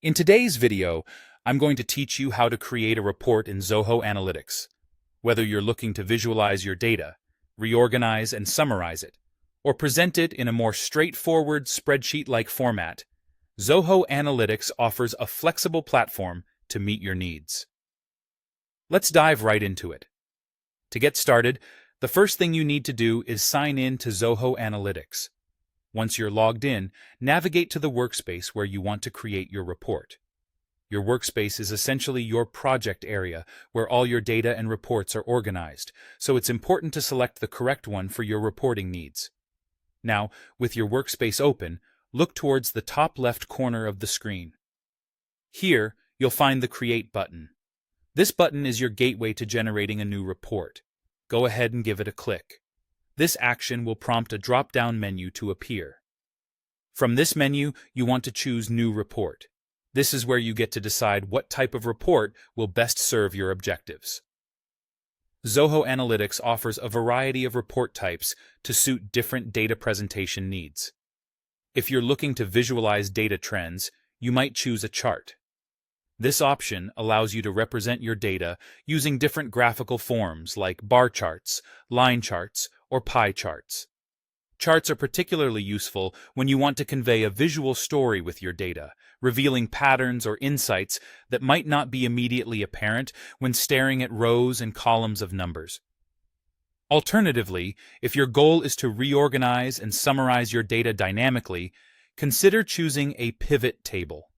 In today's video, I'm going to teach you how to create a report in Zoho Analytics. Whether you're looking to visualize your data, reorganize and summarize it, or present it in a more straightforward spreadsheet-like format, Zoho Analytics offers a flexible platform to meet your needs. Let's dive right into it. To get started, the first thing you need to do is sign in to Zoho Analytics. Once you're logged in, navigate to the workspace where you want to create your report. Your workspace is essentially your project area where all your data and reports are organized, so it's important to select the correct one for your reporting needs. Now, with your workspace open, look towards the top left corner of the screen. Here, you'll find the Create button. This button is your gateway to generating a new report. Go ahead and give it a click. This action will prompt a drop-down menu to appear. From this menu, you want to choose New Report. This is where you get to decide what type of report will best serve your objectives. Zoho Analytics offers a variety of report types to suit different data presentation needs. If you're looking to visualize data trends, you might choose a chart. This option allows you to represent your data using different graphical forms like bar charts, line charts, or pie charts. Charts are particularly useful when you want to convey a visual story with your data, revealing patterns or insights that might not be immediately apparent when staring at rows and columns of numbers. Alternatively, if your goal is to reorganize and summarize your data dynamically, consider choosing a pivot table.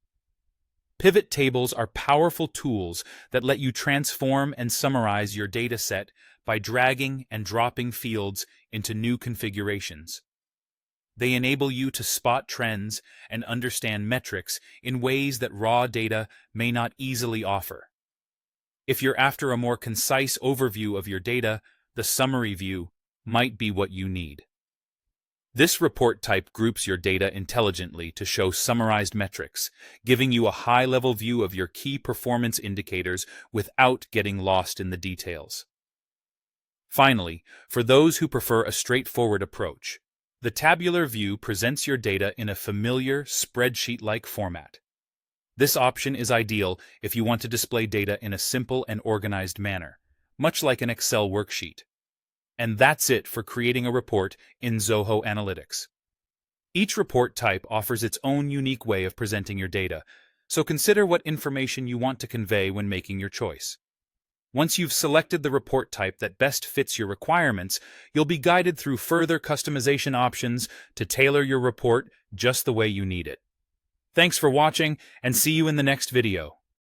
Pivot tables are powerful tools that let you transform and summarize your data set by dragging and dropping fields into new configurations. They enable you to spot trends and understand metrics in ways that raw data may not easily offer. If you're after a more concise overview of your data, the summary view might be what you need. This report type groups your data intelligently to show summarized metrics, giving you a high-level view of your key performance indicators without getting lost in the details. Finally, for those who prefer a straightforward approach, the tabular view presents your data in a familiar spreadsheet-like format. This option is ideal if you want to display data in a simple and organized manner, much like an Excel worksheet. And that's it for creating a report in Zoho Analytics. Each report type offers its own unique way of presenting your data, so consider what information you want to convey when making your choice. Once you've selected the report type that best fits your requirements, you'll be guided through further customization options to tailor your report just the way you need it. Thanks for watching, and see you in the next video.